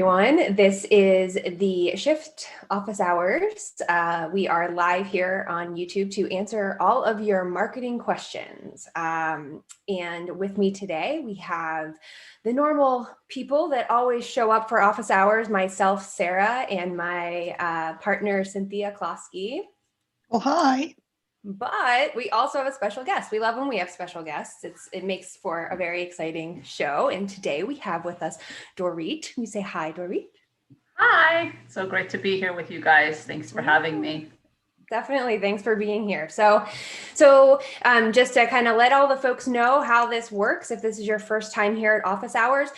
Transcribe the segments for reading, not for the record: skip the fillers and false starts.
Everyone. This is the Shift Office Hours. We are live here on YouTube to answer all of your marketing questions. And with me today, we have the normal people that always show up for office hours, myself, Sarah, and my partner, Cynthia Closkey. Well, hi. But we also have a special guest. We love when we have special guests. It makes for a very exciting show. And today we have with us Dorit. We say hi, Dorit. Hi. So great to be here with you guys. Thanks for having me. Definitely. Thanks for being here. So just to kind of let all the folks know how this works, if this is your first time here at Office Hours,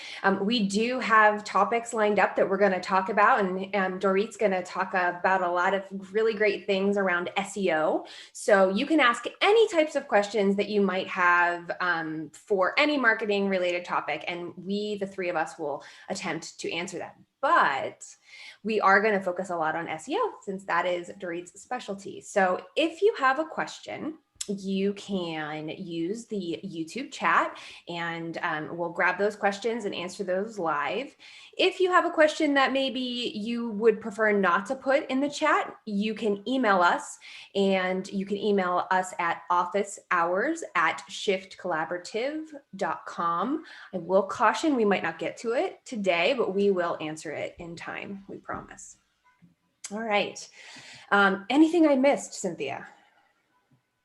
we do have topics lined up that we're going to talk about. And Dorit's going to talk about a lot of really great things around SEO. So you can ask any types of questions that you might have for any marketing related topic. And we, the three of us, will attempt to answer that. But we are going to focus a lot on SEO since that is Dorit's specialty. So if you have a question, you can use the YouTube chat and we'll grab those questions and answer those live. If you have a question that maybe you would prefer not to put in the chat, you can email us, and you can email us at officehours@shiftcollaborative.com. I will caution we might not get to it today, but we will answer it in time, we promise. All right. Anything I missed, Cynthia?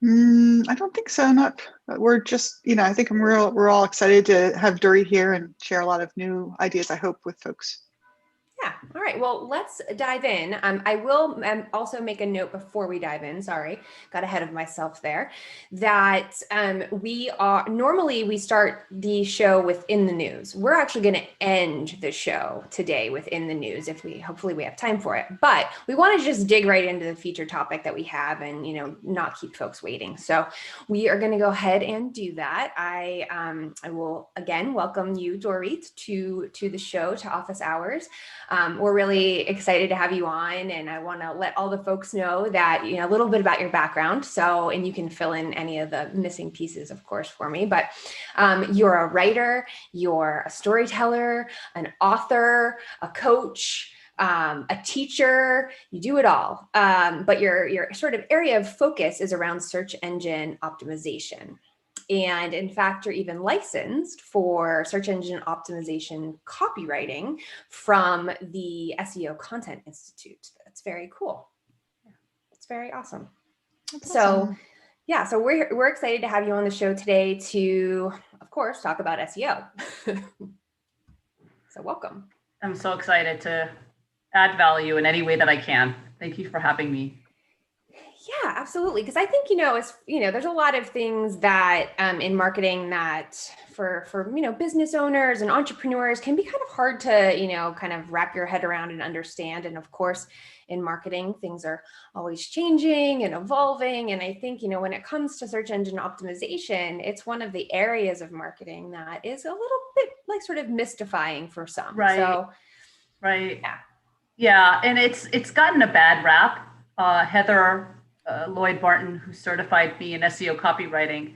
I don't think so. We're just, I think we're all excited to have Dorit here and share a lot of new ideas, I hope, with folks. Yeah. All right. Well, let's dive in. I will also make a note before we dive in. Sorry, got ahead of myself there. That normally we start the show within the news. We're actually going to end the show today within the news if hopefully we have time for it. But we want to just dig right into the feature topic that we have and not keep folks waiting. So we are going to go ahead and do that. I will again welcome you, Dorit, to the show, to Office Hours. We're really excited to have you on, and I want to let all the folks know that, a little bit about your background. So, and you can fill in any of the missing pieces, of course, for me, but you're a writer, you're a storyteller, an author, a coach, a teacher, you do it all. But your sort of area of focus is around search engine optimization. And in fact, you're even licensed for search engine optimization copywriting from the SEO Content Institute. That's very cool. It's very awesome. So we're excited to have you on the show today to, of course, talk about SEO. So welcome. I'm so excited to add value in any way that I can. Thank you for having me. Yeah, absolutely. Because I think, there's a lot of things that in marketing that for business owners and entrepreneurs can be kind of hard to, kind of wrap your head around and understand. And of course, in marketing, things are always changing and evolving. And I think, when it comes to search engine optimization, it's one of the areas of marketing that is a little bit like sort of mystifying for some. Right. So, right. Yeah. And it's gotten a bad rap. Heather Lloyd Barton, who certified me in SEO copywriting,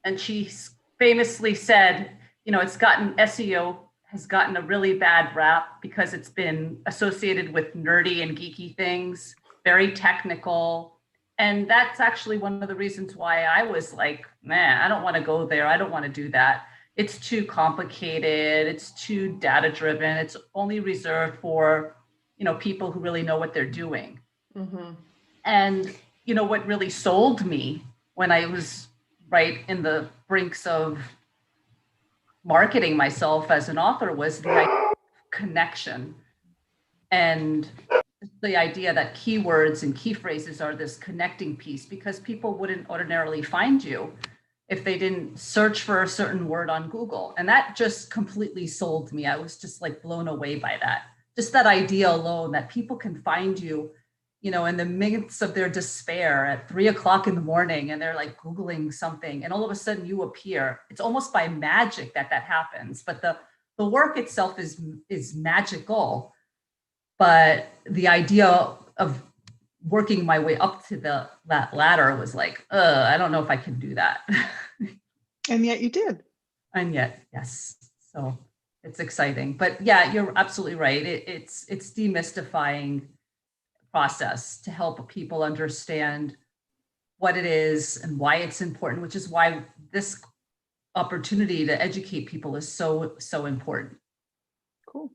and she famously said, SEO has gotten a really bad rap because it's been associated with nerdy and geeky things, very technical. And that's actually one of the reasons why I was like, man, I don't want to go there. I don't want to do that. It's too complicated. It's too data driven. It's only reserved for, people who really know what they're doing. Mm-hmm. And what really sold me when I was right in the brinks of marketing myself as an author was the connection and the idea that keywords and key phrases are this connecting piece, because people wouldn't ordinarily find you if they didn't search for a certain word on Google. And that just completely sold me. I was just like blown away by that. Just that idea alone that people can find you in the midst of their despair at 3 o'clock in the morning, and they're like Googling something, and all of a sudden you appear. It's almost by magic that happens. But the work itself is magical. But the idea of working my way up to that ladder was like, I don't know if I can do that. And yet you did. And yet, yes. So it's exciting. But yeah, you're absolutely right. It's demystifying process to help people understand what it is and why it's important, which is why this opportunity to educate people is so important. Cool.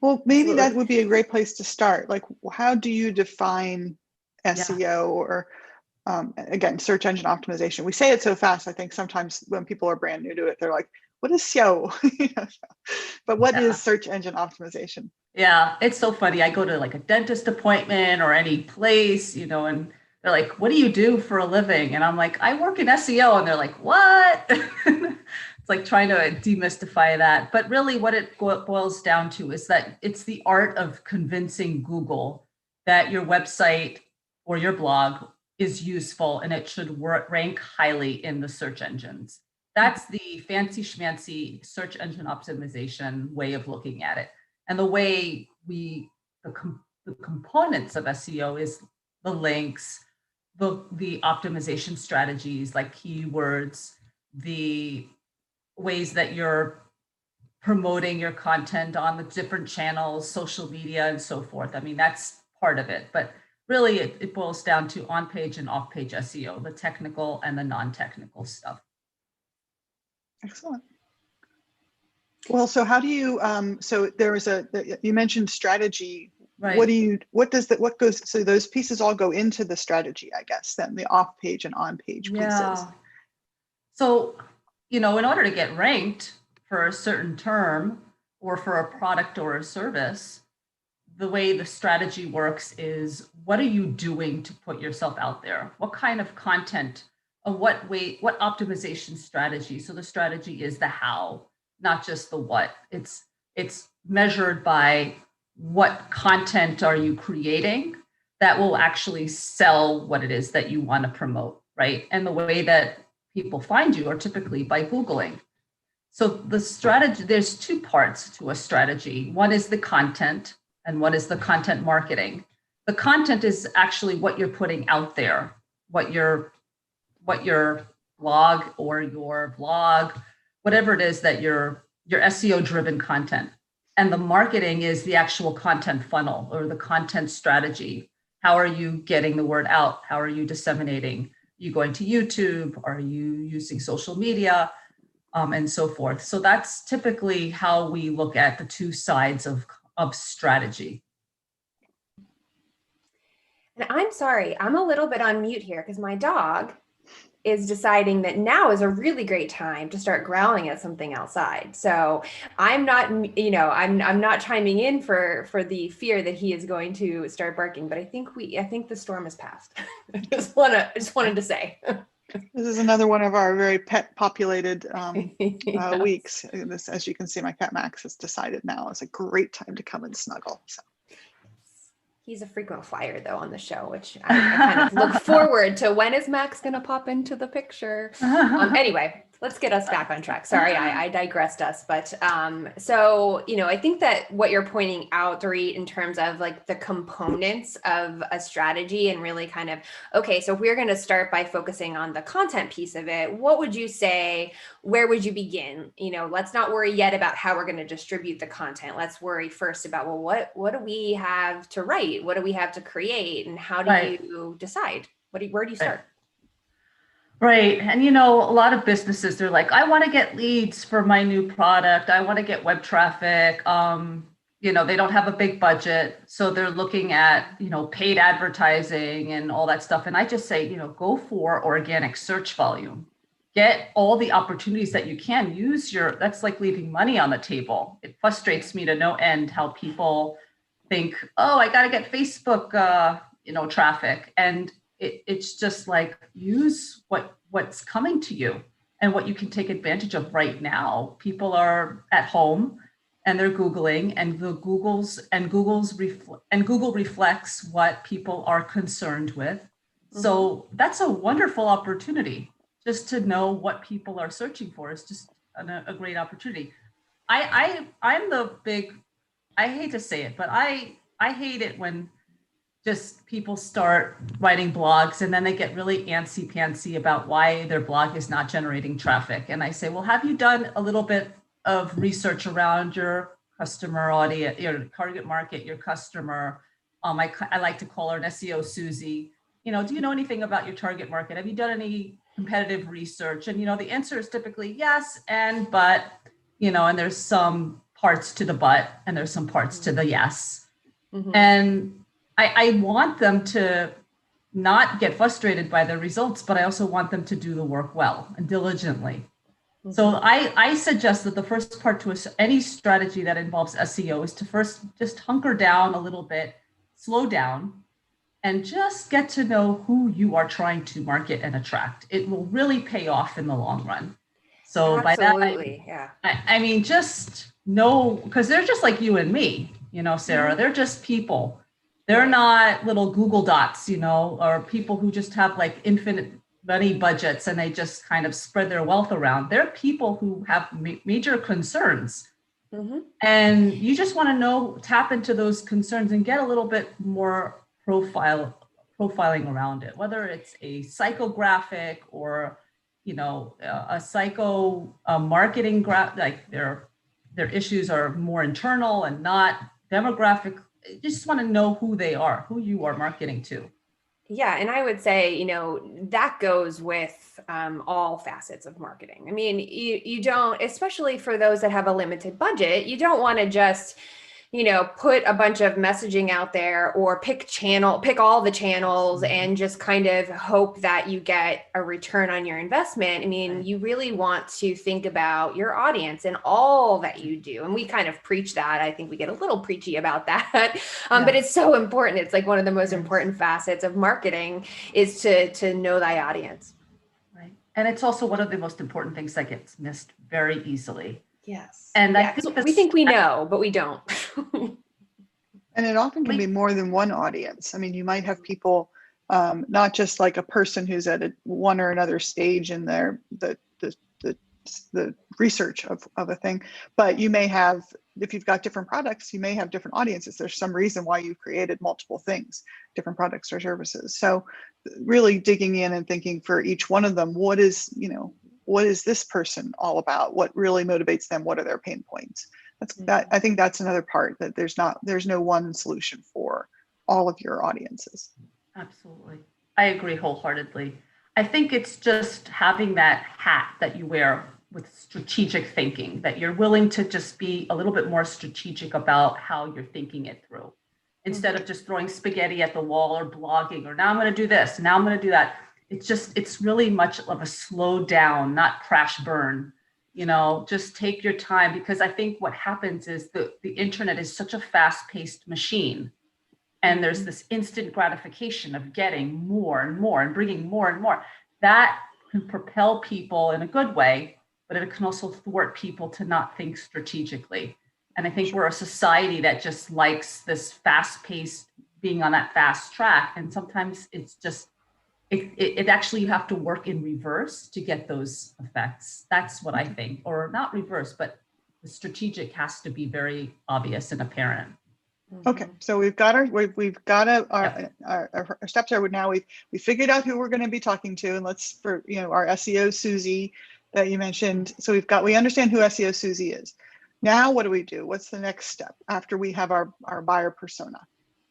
Well, maybe Absolutely. that would be a great place to start. Like, how do you define SEO or again, search engine optimization? We say it so fast. I think sometimes when people are brand new to it, they're like, what is SEO? But what is search engine optimization? Yeah, it's so funny. I go to like a dentist appointment or any place, and they're like, what do you do for a living? And I'm like, I work in SEO. And they're like, what? It's like trying to demystify that. But really what it boils down to is that it's the art of convincing Google that your website or your blog is useful and it should rank highly in the search engines. That's the fancy schmancy search engine optimization way of looking at it. And the way the components of SEO is the links, the optimization strategies like keywords, the ways that you're promoting your content on the different channels, social media, and so forth. I mean, that's part of it. But really, it boils down to on-page and off-page SEO, the technical and the non-technical stuff. Excellent. Well, so how do you, so there was you mentioned strategy. Right. What goes, so those pieces all go into the strategy, I guess, then the off-page and on-page pieces. So, in order to get ranked for a certain term or for a product or a service, the way the strategy works is, what are you doing to put yourself out there? What kind of content, what optimization strategy? So the strategy is the how, not just the what. It's measured by what content are you creating that will actually sell what it is that you want to promote, right? And the way that people find you are typically by Googling. So the strategy, there's two parts to a strategy. One is the content and one is the content marketing. The content is actually what you're putting out there, what your blog or your blog, whatever it is that your SEO driven content. And the marketing is the actual content funnel or the content strategy. How are you getting the word out? How are you disseminating? Are you going to YouTube? Are you using social media? And so forth. So that's typically how we look at the two sides of strategy. And I'm sorry, I'm a little bit on mute here because my dog is deciding that now is a really great time to start growling at something outside. So I'm not, I'm not chiming in for the fear that he is going to start barking, but I think the storm has passed. I just wanted to say. This is another one of our very pet populated Yes. weeks. This, as you can see, my cat Max has decided now is a great time to come and snuggle. So. He's a frequent flyer though on the show, which I kind of look forward to. When is Max going to pop into the picture? Anyway, let's get us back on track. Sorry, I digressed us. But so, I think that what you're pointing out, Dorit, in terms of like the components of a strategy and really kind of, okay, so we're going to start by focusing on the content piece of it. What would you say? Where would you begin? Let's not worry yet about how we're going to distribute the content. Let's worry first about, well, what do we have to write? What do we have to create? And how do you decide? Where do you start? Right. And, a lot of businesses, they're like, I want to get leads for my new product. I want to get web traffic. They don't have a big budget. So they're looking at, paid advertising and all that stuff. And I just say, go for organic search volume. Get all the opportunities that you can. That's like leaving money on the table. It frustrates me to no end how people think, oh, I got to get Facebook, traffic. And it's just like, use what's coming to you and what you can take advantage of right now. People are at home and they're Googling, and Google reflects what people are concerned with. Mm-hmm. So that's a wonderful opportunity. Just to know what people are searching for is just a great opportunity. I'm I hate to say it, but I hate it when just people start writing blogs and then they get really antsy-pantsy about why their blog is not generating traffic. And I say, well, have you done a little bit of research around your customer audience, your target market, your customer. I like to call her an SEO Susie. You know, do you know anything about your target market? Have you done any competitive research? And, you know, the answer is typically yes, but, you know, and there's some parts to the but, and there's some parts to the yes. And I want them to not get frustrated by the results, but I also want them to do the work well and diligently. So I suggest that the first part to any strategy that involves SEO is to first just hunker down a little bit, slow down, and just get to know who you are trying to market and attract. It will really pay off in the long run. So absolutely, by that, I mean, just know, because they're just like you and me, you know, Sarah, they're just people. They're not little Google dots, you know, or people who just have like infinite money budgets and they just kind of spread their wealth around. They're people who have major concerns. And you just want to tap into those concerns and get a little bit more profiling around it, whether it's a psychographic or, you know, a psycho marketing graph, like their issues are more internal and not demographic. You just want to know who they are, who you are marketing to. Yeah. And I would say, you know, that goes with all facets of marketing. I mean, you don't, especially for those that have a limited budget, you don't want to just, you know, put a bunch of messaging out there or pick all the channels and just kind of hope that you get a return on your investment. I mean, you really want to think about your audience and all that you do. And we kind of preach that. I think we get a little preachy about that, but it's so important. It's like one of the most important facets of marketing is to know thy audience. Right. And it's also one of the most important things that gets missed very easily. Yes. And I think we think we know, but we don't. And it often can be more than one audience. I mean, you might have people, not just like a person who's at one or another stage in the research of a thing, but you may have, if you've got different products, you may have different audiences. There's some reason why you've created multiple things, different products or services. So really digging in and thinking for each one of them, what is this person all about? What really motivates them? What are their pain points? I think that's another part, that there's no one solution for all of your audiences. Absolutely. I agree wholeheartedly. I think it's just having that hat that you wear with strategic thinking, that you're willing to just be a little bit more strategic about how you're thinking it through, instead of just throwing spaghetti at the wall or blogging, or now I'm going to do this, now I'm going to do that. It's really much of a slow down, not crash burn. You know, just take your time, because I think what happens is the internet is such a fast-paced machine, and there's this instant gratification of getting more and more and bringing more and more. That can propel people in a good way, but it can also thwart people to not think strategically. And I think we're a society that just likes this fast-paced, being on that fast track, and sometimes it's just it actually, you have to work in reverse to get those effects. That's what I think, or not reverse, but the strategic has to be very obvious and apparent. Okay, so we've got our steps are now we figured out who we're going to be talking to, and let's, for our SEO Susie that you mentioned. So we understand who SEO Susie is. Now what do we do? What's the next step after we have our buyer persona?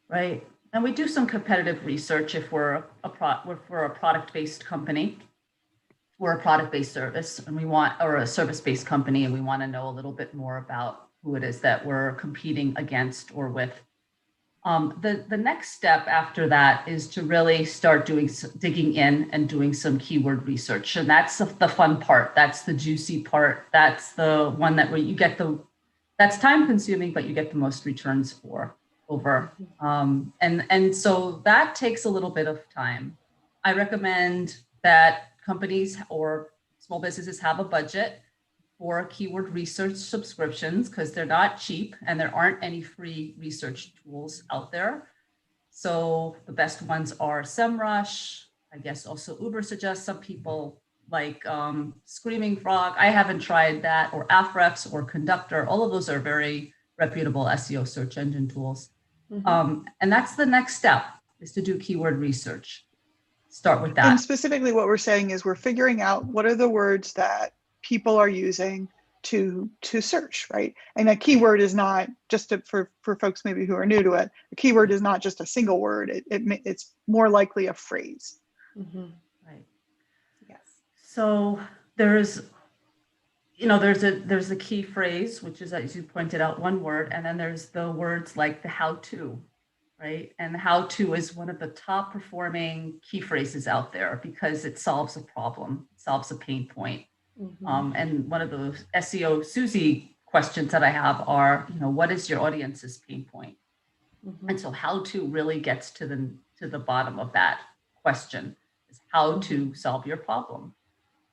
Right. And we do some competitive research if we're a product-based company. We're a product-based service, and or a service-based company, and we want to know a little bit more about who it is that we're competing against or with. The next step after that is to really start digging in and doing some keyword research. And that's the fun part. That's the juicy part. That's the one that where you get that's time consuming, but you get the most returns over. And so that takes a little bit of time. I recommend that companies or small businesses have a budget for keyword research subscriptions, because they're not cheap and there aren't any free research tools out there. So the best ones are SEMrush. I guess also Uber suggests some people like Screaming Frog. I haven't tried that, or Ahrefs or Conductor. All of those are very reputable SEO search engine tools. And that's the next step, is to do keyword research. Start with that. And specifically what we're saying is we're figuring out what are the words that people are using to search, right? And a keyword is not just for folks maybe who are new to it. A keyword is not just a single word. It's more likely a phrase. Mm-hmm. Right. Yes. So there's a key phrase, which is, as you pointed out, one word, and then there's the words like the how to, right? And the how to is one of the top performing key phrases out there because it solves a problem, solves a pain point. Mm-hmm. And one of those SEO Susie questions that I have are, what is your audience's pain point? Mm-hmm. And so how to really gets to the bottom of that question is how to solve your problem.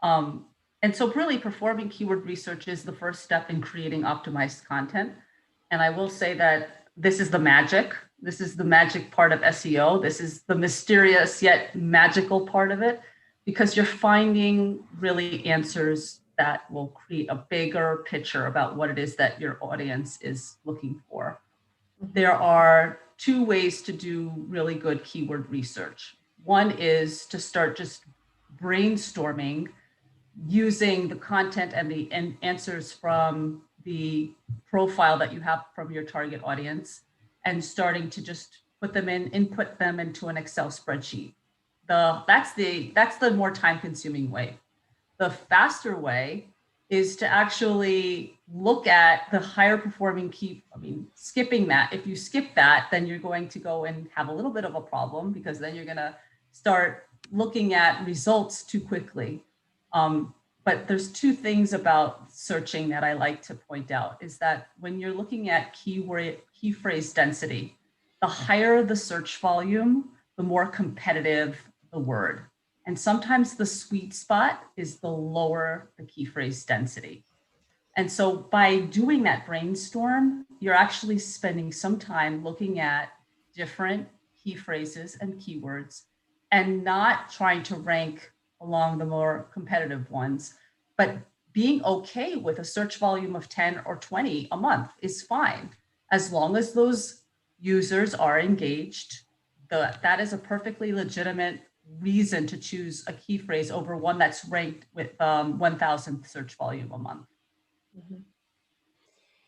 And so really performing keyword research is the first step in creating optimized content. And I will say that this is the magic. This is the magic part of SEO. This is the mysterious yet magical part of it, because you're finding really answers that will create a bigger picture about what it is that your audience is looking for. There are two ways to do really good keyword research. One is to start just brainstorming using the content and the answers from the profile that you have from your target audience and starting to just input them into an Excel spreadsheet. That's the more time consuming way. The faster way is to actually look at the higher performing skipping that. If you skip that, then you're going to go and have a little bit of a problem, because then you're going to start looking at results too quickly. But there's two things about searching that I like to point out is that when you're looking at key phrase density, the higher the search volume, the more competitive the word. And sometimes the sweet spot is the lower the key phrase density. And so by doing that brainstorm, you're actually spending some time looking at different key phrases and keywords and not trying to rank along the more competitive ones, but being okay with a search volume of 10 or 20 a month is fine. As long as those users are engaged, that is a perfectly legitimate reason to choose a key phrase over one that's ranked with 1,000 search volume a month. Mm-hmm.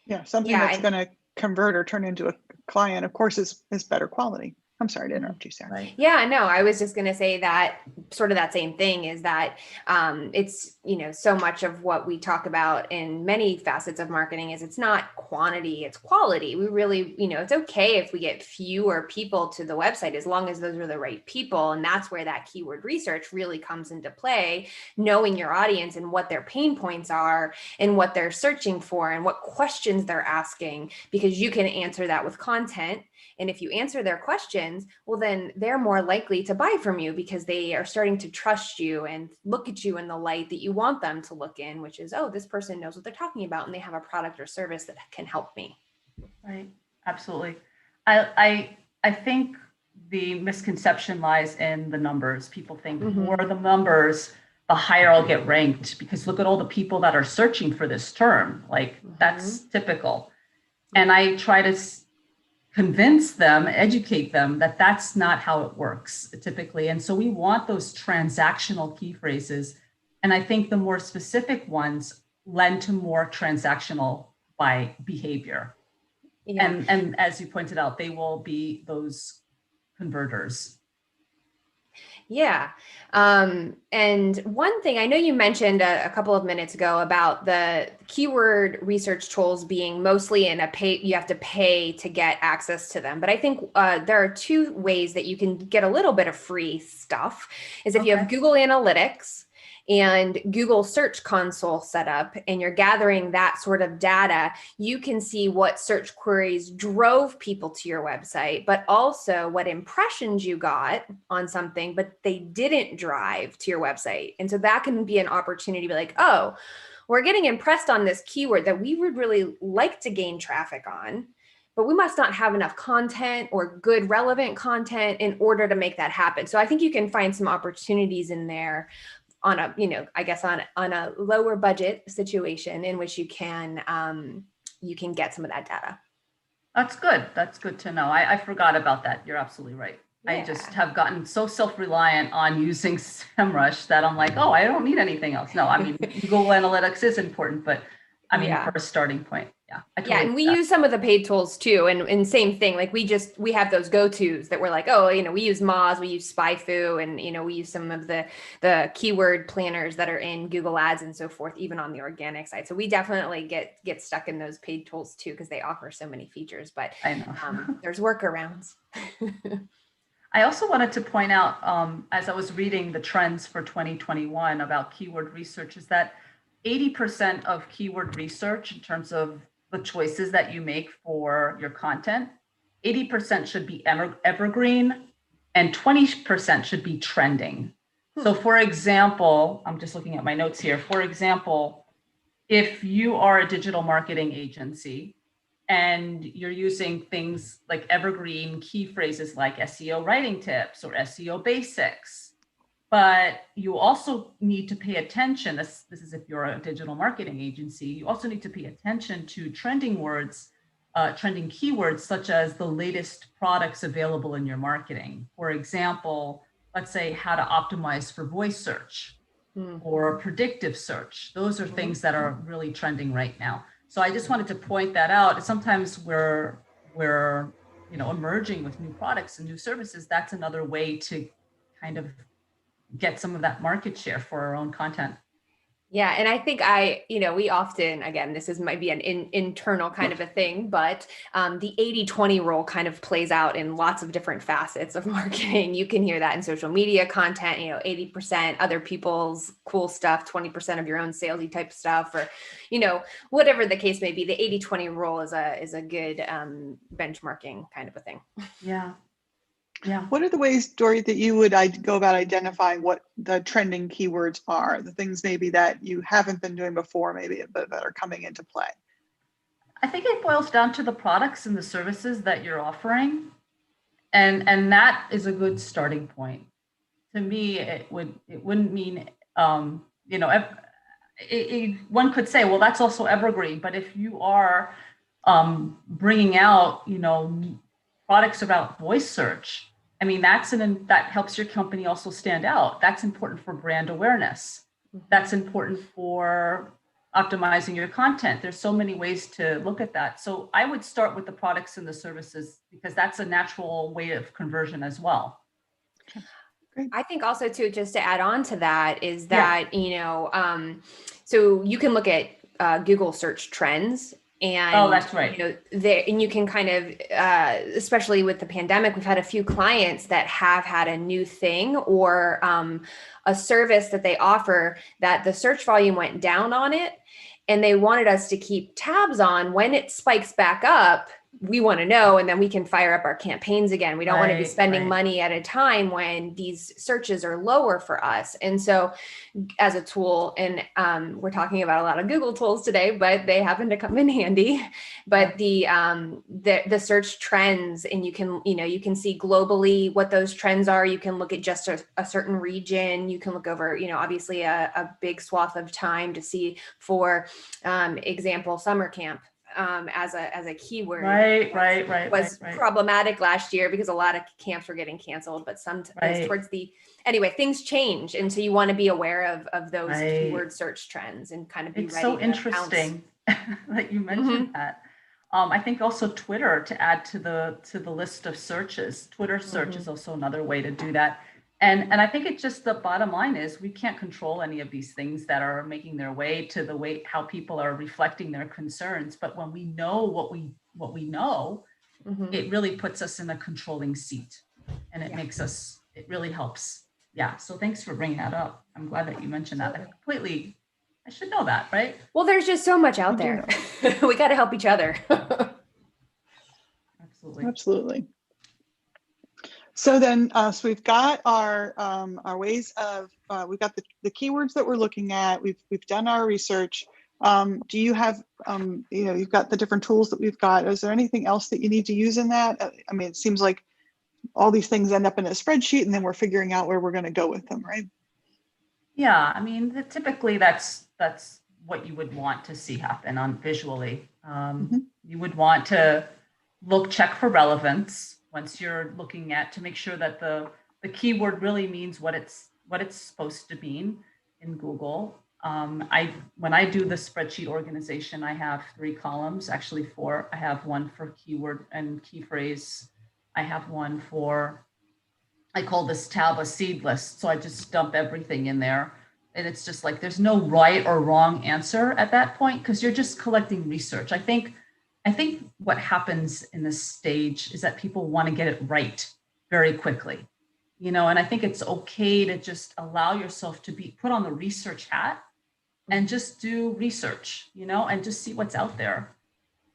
Yeah, something that's going to convert or turn into a client, of course, is better quality. I'm sorry to interrupt you, Sarah. Right. Yeah, no, I was just going to say that sort of that same thing is that it's, so much of what we talk about in many facets of marketing is it's not quantity, it's quality. We really, it's okay if we get fewer people to the website as long as those are the right people. And that's where that keyword research really comes into play, knowing your audience and what their pain points are and what they're searching for and what questions they're asking, because you can answer that with content. And if you answer their questions, well, then they're more likely to buy from you because they are starting to trust you and look at you in the light that you want them to look in, which is, oh, this person knows what they're talking about and they have a product or service that can help me. Right. Absolutely. I think the misconception lies in the numbers. People think the more the numbers, the higher I'll get ranked, because look at all the people that are searching for this term. Like that's typical. And I try to convince them, educate them that that's not how it works typically. And so we want those transactional key phrases. And I think the more specific ones lend to more transactional by behavior. Yeah. And as you pointed out, they will be those converters. Yeah. And one thing I know you mentioned a couple of minutes ago about the keyword research tools being mostly in you have to pay to get access to them. But I think there are two ways that you can get a little bit of free stuff is if you have Google Analytics and Google Search Console set up and you're gathering that sort of data, you can see what search queries drove people to your website, but also what impressions you got on something, but they didn't drive to your website. And so that can be an opportunity to be like, oh, we're getting impressed on this keyword that we would really like to gain traffic on, but we must not have enough content or good relevant content in order to make that happen. So I think you can find some opportunities in there on a, I guess on a lower budget situation in which you can get some of that data. That's good. That's good to know. I forgot about that. You're absolutely right. Yeah. I just have gotten so self-reliant on using SEMrush that I'm like, oh, I don't need anything else. No, I mean, Google Analytics is important, but I mean, Yeah. for a starting point. Yeah. Yeah, and we use some of the paid tools too, and same thing. Like we have those go-tos that we're like, oh, we use Moz, we use SpyFu, and we use some of the keyword planners that are in Google Ads and so forth, even on the organic side. So we definitely get stuck in those paid tools too because they offer so many features. But I know. there's workarounds. I also wanted to point out, as I was reading the trends for 2021 about keyword research, is that 80% of keyword research in terms of the choices that you make for your content, 80% should be evergreen and 20% should be trending. So for example, I'm just looking at my notes here. For example, if you are a digital marketing agency and you're using things like evergreen key phrases like SEO writing tips or SEO basics, but you also need to pay attention, this is if you're a digital marketing agency, you also need to pay attention to trending words, trending keywords, such as the latest products available in your marketing. For example, let's say how to optimize for voice search or predictive search. Those are things that are really trending right now. So I just wanted to point that out. Sometimes we're emerging with new products and new services. That's another way to kind of get some of that market share for our own content. Yeah. And I think we often, again, might be an internal kind of a thing, but the 80-20 rule kind of plays out in lots of different facets of marketing. You can hear that in social media content, 80% other people's cool stuff, 20% of your own salesy type stuff, or, whatever the case may be. The 80-20 rule is a good benchmarking kind of a thing. Yeah. Yeah. What are the ways, Dorit, that you would go about identifying what the trending keywords are, the things maybe that you haven't been doing before, maybe, but that are coming into play? I think it boils down to the products and the services that you're offering. And that is a good starting point. To me, it wouldn't mean, one could say, well, that's also evergreen. But if you are bringing out, products about voice search, I mean, that helps your company also stand out. That's important for brand awareness. That's important for optimizing your content. There's so many ways to look at that. So I would start with the products and the services because that's a natural way of conversion as well. Great. I think also too, just to add on to that is that, so you can look at Google search trends. And that's right. And you can kind of, especially with the pandemic, we've had a few clients that have had a new thing or a service that they offer that the search volume went down on it. And they wanted us to keep tabs on when it spikes back up. We want to know, and then we can fire up our campaigns again. We don't want to be spending money at a time when these searches are lower for us. And so as a tool, and we're talking about a lot of Google tools today, but they happen to come in handy. But the search trends, and you can see globally what those trends are. You can look at just a certain region. You can look over, obviously a big swath of time to see, for example, summer camp. As a keyword, was problematic last year because a lot of camps were getting canceled, but towards anyway, things change. And so you want to be aware of those keyword search trends and kind of be ready. It's so interesting that you mentioned that. I think also Twitter, to add to the list of searches, Twitter search is also another way to do that. And I think it's just, the bottom line is we can't control any of these things that are making their way to the way how people are reflecting their concerns. But when we know what we know, it really puts us in a controlling seat, and it makes us, it really helps. Yeah. So thanks for bringing that up. I'm glad that you mentioned that. I should know that, right? Well, there's just so much out there. We got to help each other. Absolutely. So then, so we've got our ways of, we've got the keywords that we're looking at. We've done our research. Do you have, you've got the different tools that we've got. Is there anything else that you need to use in that? I mean, it seems like all these things end up in a spreadsheet, and then we're figuring out where we're going to go with them, right? Yeah, I mean, typically that's what you would want to see happen on visually. You would want to check for relevance once you're looking at, to make sure that the keyword really means what it's supposed to mean in Google. When I do the spreadsheet organization, I have 3 columns, actually 4. I have one for keyword and key phrase. I have one for, I call this tab a seed list. So I just dump everything in there. And it's just like, there's no right or wrong answer at that point, because you're just collecting research. I think what happens in this stage is that people want to get it right very quickly, and I think it's okay to just allow yourself to be put on the research hat and just do research, and just see what's out there.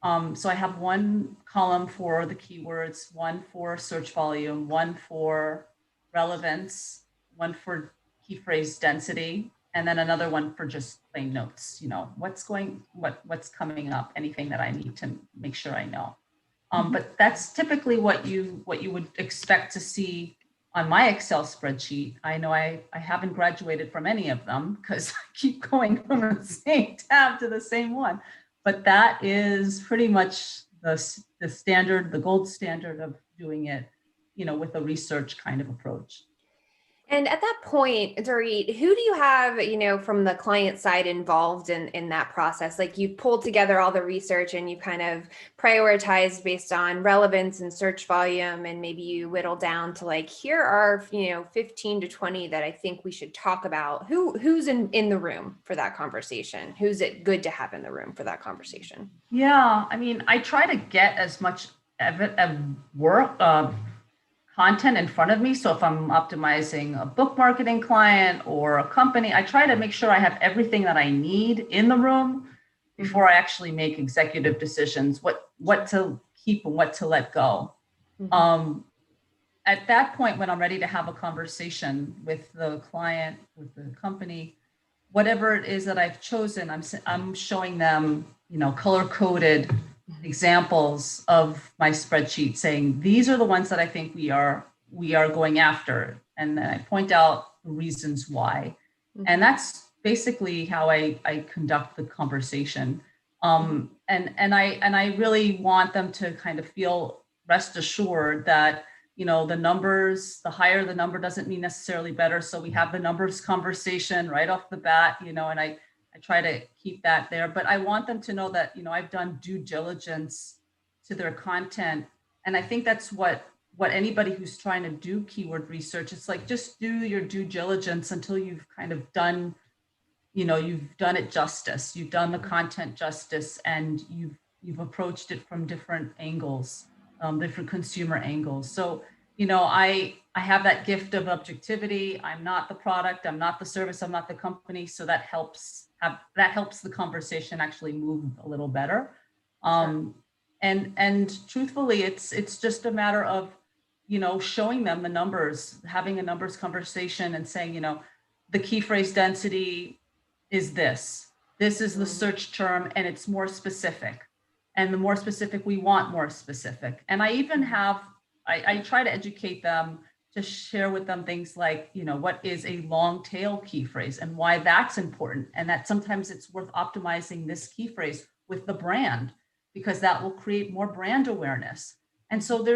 So I have one column for the keywords, one for search volume, one for relevance, one for key phrase density, and then another one for just plain notes, what's coming up, anything that I need to make sure I know. But that's typically what you would expect to see on my Excel spreadsheet. I know I haven't graduated from any of them because I keep going from the same tab to the same one. But that is pretty much the standard, the gold standard of doing it, with a research kind of approach. And at that point, Dorit, who do you have, from the client side involved in that process? Like, you pulled together all the research and you kind of prioritized based on relevance and search volume, and maybe you whittle down to like, here are 15 to 20 that I think we should talk about. Who's in the room for that conversation? Who's it good to have in the room for that conversation? Yeah, I mean, I try to get as much content in front of me. So if I'm optimizing a book marketing client or a company, I try to make sure I have everything that I need in the room before I actually make executive decisions, what to keep and what to let go. Mm-hmm. At that point, when I'm ready to have a conversation with the client, with the company, whatever it is that I've chosen, I'm showing them, color-coded examples of my spreadsheet, saying these are the ones that I think we are going after, and then I point out the reasons why. Mm-hmm. And that's basically how I conduct the conversation. And I really want them to kind of feel rest assured that the numbers, the higher the number doesn't mean necessarily better. So we have the numbers conversation right off the bat, and I try to keep that there, but I want them to know that, I've done due diligence to their content. And I think that's what anybody who's trying to do keyword research, it's like, just do your due diligence until you've kind of done, you've done it justice, you've done the content justice, and you've approached it from different angles, different consumer angles. So, I have that gift of objectivity. I'm not the product, I'm not the service, I'm not the company. So that helps the conversation actually move a little better. Sure. And truthfully, it's just a matter of, showing them the numbers, having a numbers conversation and saying, the key phrase density is this is the search term, and it's more specific. And the more specific we want, more specific. And I even have, I try to educate them to share with them things like, what is a long tail key phrase and why that's important. And that sometimes it's worth optimizing this key phrase with the brand, because that will create more brand awareness. And so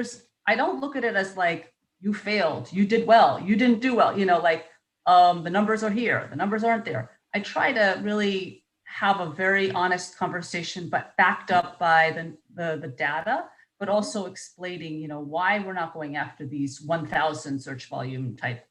I don't look at it as like, you failed, you did well, you didn't do well, the numbers are here, the numbers aren't there. I try to really have a very honest conversation, but backed up by the data, but also explaining, why we're not going after these 1,000 search volume type,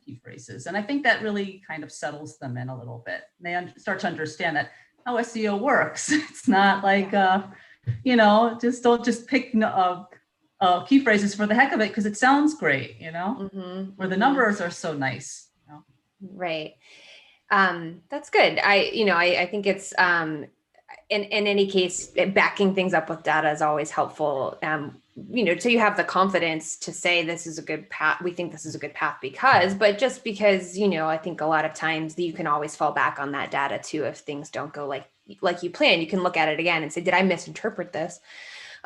key phrases. And I think that really kind of settles them in a little bit. They start to understand that how SEO works. It's not like, don't just pick key phrases for the heck of it because it sounds great, Mm-hmm. Where the numbers are so nice. Right. That's good. I think it's, in any case, backing things up with data is always helpful. So you have the confidence to say this is a good path. We think this is a good path but just because, I think a lot of times you can always fall back on that data too. If things don't go like you planned, you can look at it again and say, did I misinterpret this?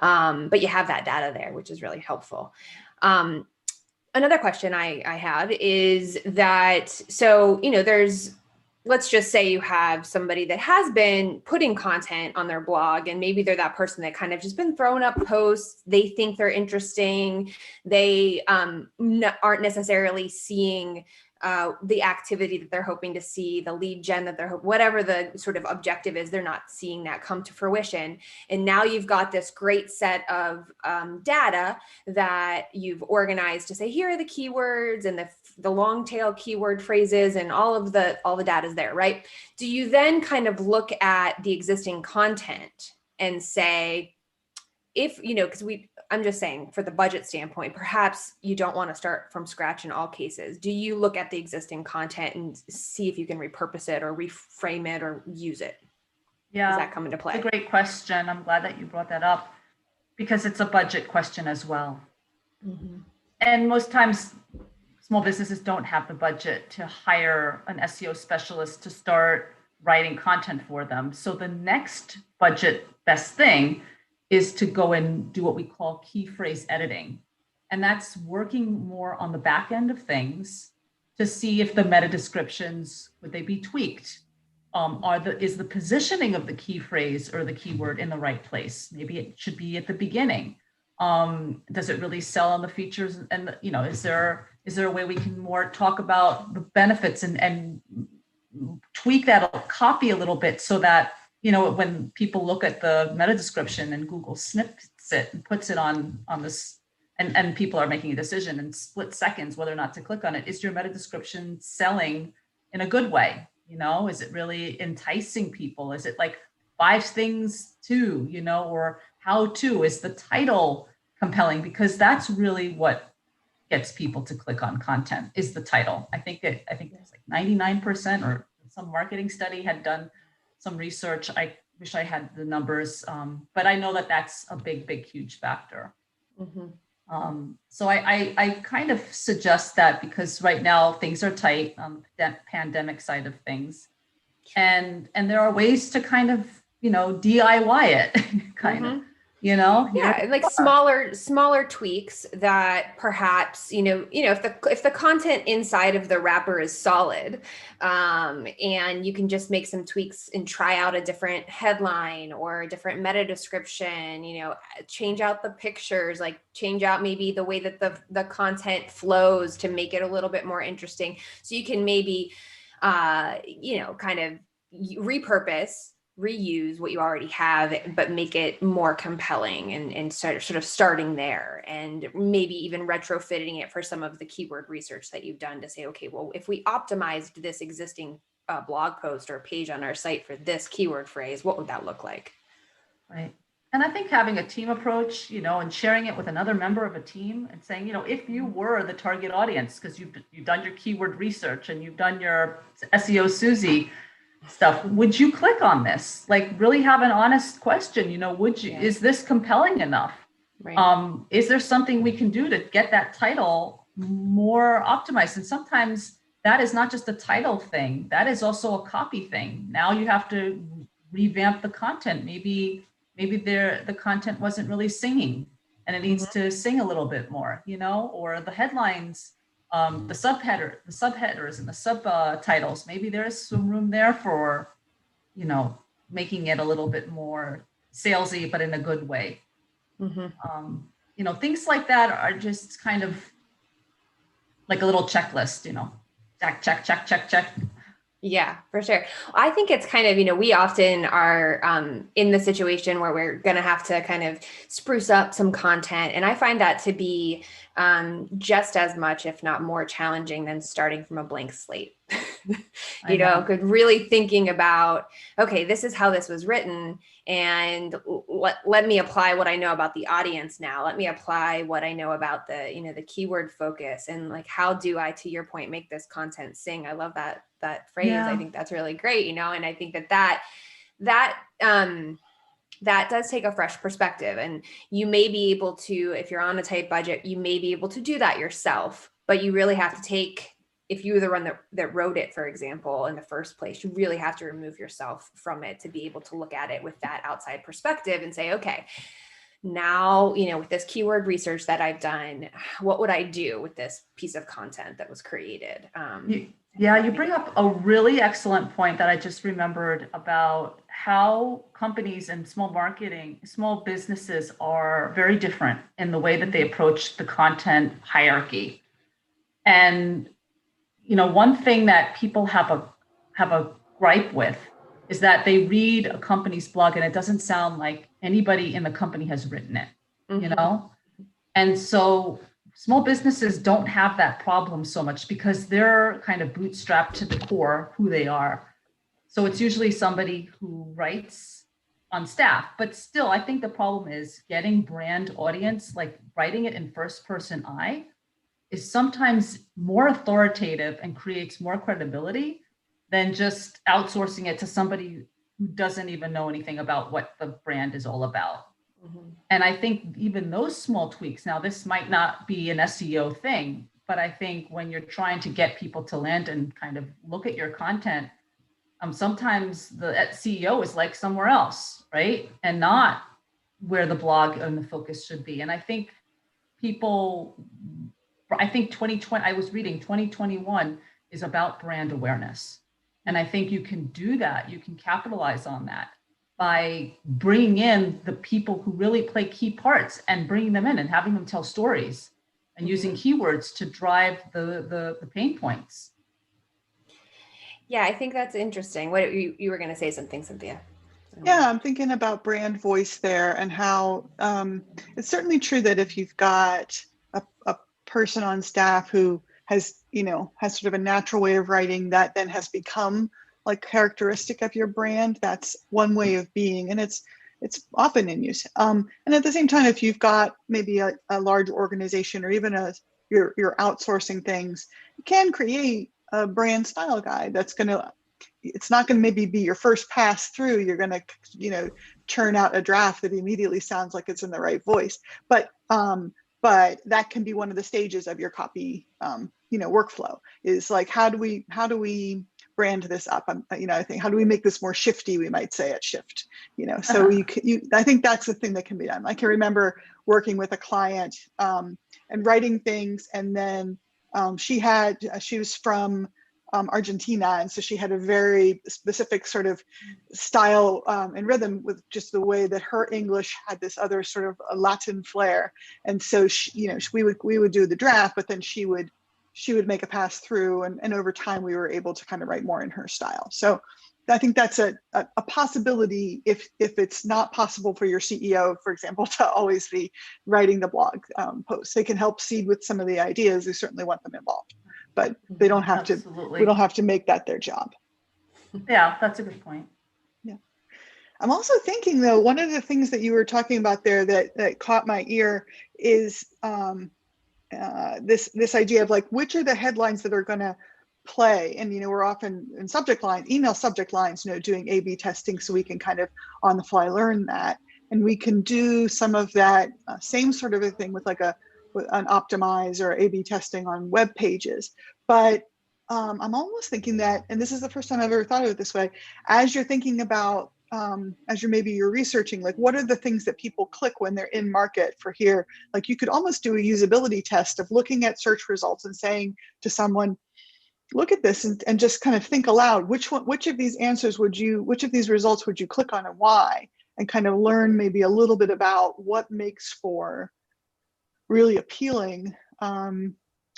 But you have that data there, which is really helpful. Another question I have is that, so, let's just say you have somebody that has been putting content on their blog, and maybe they're that person that kind of just been throwing up posts. They think they're interesting. They aren't necessarily seeing the activity that they're hoping to see, the lead gen that whatever the sort of objective is, they're not seeing that come to fruition. And now you've got this great set of data that you've organized to say, here are the keywords and the long tail keyword phrases and all the data is there, right? Do you then kind of look at the existing content and say, if, because I'm just saying for the budget standpoint, perhaps you don't want to start from scratch in all cases. Do you look at the existing content and see if you can repurpose it or reframe it or use it? Yeah. Does that come into play? It's a great question. I'm glad that you brought that up because it's a budget question as well. Mm-hmm. And most times small businesses don't have the budget to hire an SEO specialist to start writing content for them. So the next budget best thing is to go and do what we call key phrase editing. And that's working more on the back end of things to see if the meta descriptions, would they be tweaked? Is the positioning of the key phrase or the keyword in the right place? Maybe it should be at the beginning. Does it really sell on the features? And is there a way we can more talk about the benefits and tweak that copy a little bit so that when people look at the meta description and Google snips it and puts it on this, and people are making a decision in split seconds whether or not to click on it, is your meta description selling in a good way? Is it really enticing people? Is it like 5 things to, or how to? Is the title compelling? Because that's really what gets people to click on content is the title. I think there's like 99% or some marketing study had done some research. I wish I had the numbers, but I know that that's a big, huge factor. Mm-hmm. So I kind of suggest that because right now things are tight on the pandemic side of things, and there are ways to kind of DIY it, kind of. Yeah, like smaller tweaks that perhaps if the content inside of the wrapper is solid, and you can just make some tweaks and try out a different headline or a different meta description, change out the pictures, like change out maybe the way that the content flows to make it a little bit more interesting, so you can maybe kind of reuse what you already have, but make it more compelling and sort of starting there, and maybe even retrofitting it for some of the keyword research that you've done to say, okay, well, if we optimized this existing blog post or page on our site for this keyword phrase, what would that look like? Right. And I think having a team approach, and sharing it with another member of a team and saying, if you were the target audience, because you've done your keyword research and you've done your SEO Susie stuff, would you click on this? Like really have an honest question, would you, is this compelling enough? Right. Is there something we can do to get that title more optimized? And sometimes that is not just a title thing, that is also a copy thing. Now you have to revamp the content. Maybe the content wasn't really singing and it needs to sing a little bit more, or the headlines, the subheaders and the subtitles, maybe there's some room there for, making it a little bit more salesy, but in a good way. Mm-hmm. Things like that are just kind of like a little checklist, check. Yeah, for sure. I think it's kind of, we often are in the situation where we're going to have to kind of spruce up some content. And I find that to be just as much, if not more challenging than starting from a blank slate. Really thinking about, okay, this is how this was written. And let me apply what I know about the audience now. Let me apply what I know about the keyword focus, and like, how do I, to your point, make this content sing? I love that phrase. Yeah. I think that's really great, and I think that does take a fresh perspective, and you may be able to, if you're on a tight budget, you may be able to do that yourself, but you really have to take, if you were the one that wrote it, for example, in the first place, you really have to remove yourself from it to be able to look at it with that outside perspective and say, okay, now, with this keyword research that I've done, what would I do with this piece of content that was created? You bring up a really excellent point that I just remembered about how companies and small businesses are very different in the way that they approach the content hierarchy. And one thing that people have a gripe with is that they read a company's blog and it doesn't sound like anybody in the company has written it, And so small businesses don't have that problem so much because they're kind of bootstrapped to the core who they are. So it's usually somebody who writes on staff, but still, I think the problem is getting brand audience, like writing it in first person I, is sometimes more authoritative and creates more credibility than just outsourcing it to somebody who doesn't even know anything about what the brand is all about. And I think even those small tweaks, now this might not be an SEO thing, but I think when you're trying to get people to land and kind of look at your content, sometimes the CEO is like somewhere else, right? And not where the blog and the focus should be. And I think 2020, I was reading 2021 is about brand awareness. And I think you can do that. You can capitalize on that by bringing in the people who really play key parts and bringing them in and having them tell stories and using keywords to drive the pain points. Yeah, I think that's interesting. What you were going to say something, Cynthia? Yeah, I'm thinking about brand voice there and how it's certainly true that if you've got a person on staff who has sort of a natural way of writing that then has become like characteristic of your brand, that's one way of being, and it's often in use. And at the same time, if you've got maybe a large organization or even you're outsourcing things, you can create a brand style guide that's it's not going to maybe be your first pass through. You're going to, churn out a draft that immediately sounds like it's in the right voice. But that can be one of the stages of your copy, workflow is like, how do we brand this up? I think, how do we make this more shifty? We might say at Shift, so I think that's the thing that can be done. I can remember working with a client and writing things, and then she was from Argentina, and so she had a very specific sort of style and rhythm with just the way that her English had this other sort of a Latin flair. And so we would do the draft, but then she would make a pass through, and over time we were able to kind of write more in her style. So I think that's a possibility if it's not possible for your CEO, for example, to always be writing the blog posts. They can help seed with some of the ideas. We certainly want them involved, but they don't have Absolutely. We don't have to make that their job. Yeah, that's a good point. Yeah. I'm also thinking though, one of the things that you were talking about there that caught my ear is this idea of like, which are the headlines that are going to play? And we're often in email subject lines, doing A/B testing, so we can kind of on the fly learn that, and we can do some of that same sort of a thing with like an optimize or A/B testing on web pages. But I'm almost thinking that, and this is the first time I've ever thought of it this way, as you're thinking about as you're researching, like what are the things that people click when they're in market for here? Like you could almost do a usability test of looking at search results and saying to someone, look at this and just kind of think aloud, which of these results would you click on and why? And kind of learn maybe a little bit about what makes for really appealing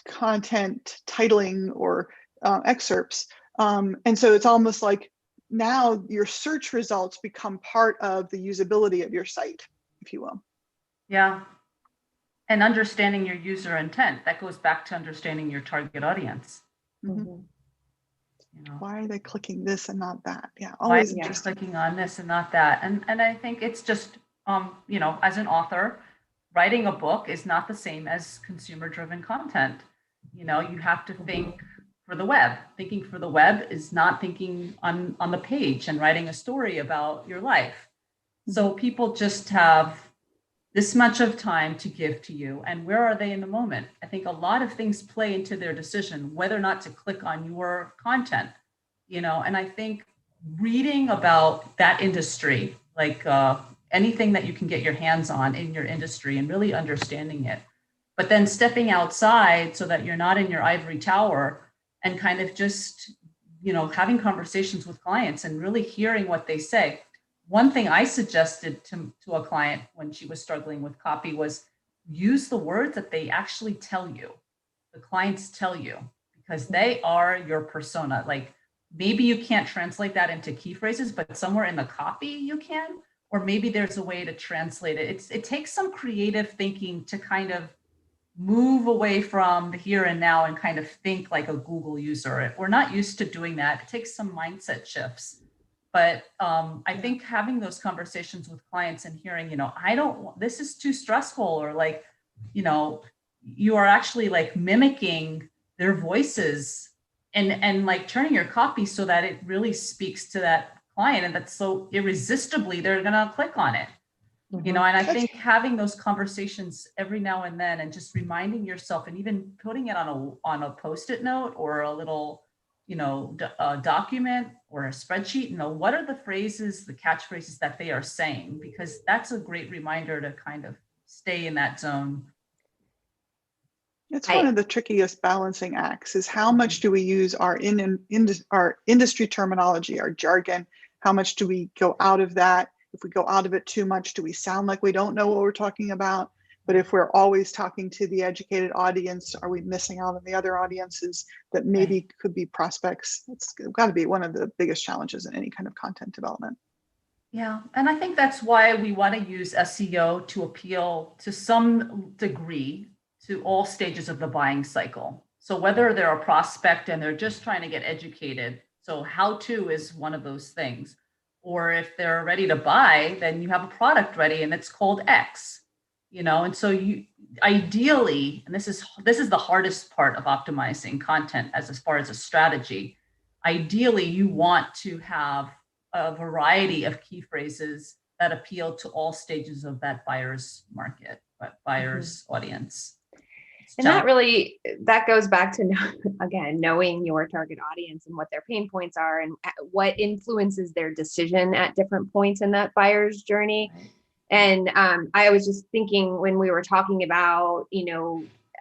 content titling or excerpts. And so it's almost like now your search results become part of the usability of your site, if you will. Yeah. And understanding your user intent, that goes back to understanding your target audience. Mm-hmm. Why are they clicking this and not that? Yeah, always interesting. Clicking on this and not that. And I think it's just, as an author, writing a book is not the same as consumer-driven content. You have to think for the web. Thinking for the web is not thinking on the page and writing a story about your life. So people just have this much of time to give to you, and where are they in the moment? I think a lot of things play into their decision whether or not to click on your content, and I think reading about that industry, like anything that you can get your hands on in your industry and really understanding it, but then stepping outside so that you're not in your ivory tower and kind of just, having conversations with clients and really hearing what they say. One thing I suggested to a client when she was struggling with copy was use the words that they actually tell you, the clients tell you, because they are your persona. Like maybe you can't translate that into key phrases, but somewhere in the copy you can, or maybe there's a way to translate it. It takes some creative thinking to kind of move away from the here and now and kind of think like a Google user. We're not used to doing that. It takes some mindset shifts. But I think having those conversations with clients and hearing, this is too stressful, or like, you are actually like mimicking their voices and like turning your copy so that it really speaks to that client. And that's so irresistibly, they're going to click on it. And I think having those conversations every now and then, and just reminding yourself, and even putting it on a Post-it note or a little, document or a spreadsheet, what are the phrases, the catchphrases that they are saying? Because that's a great reminder to kind of stay in that zone. It's one of the trickiest balancing acts, is how much do we use our industry terminology, our jargon? How much do we go out of that? If we go out of it too much, do we sound like we don't know what we're talking about? But if we're always talking to the educated audience, are we missing out on the other audiences that maybe could be prospects? It's got to be one of the biggest challenges in any kind of content development. Yeah, and I think that's why we want to use SEO to appeal to some degree to all stages of the buying cycle. So whether they're a prospect and they're just trying to get educated, so how to is one of those things. Or if they're ready to buy, then you have a product ready and it's called X, and so you ideally, and this is the hardest part of optimizing content as far as a strategy, ideally you want to have a variety of key phrases that appeal to all stages of that buyer's market, buyer's audience. And that goes back to, again, knowing your target audience and what their pain points are and what influences their decision at different points in that buyer's journey. Right. And I was just thinking when we were talking about,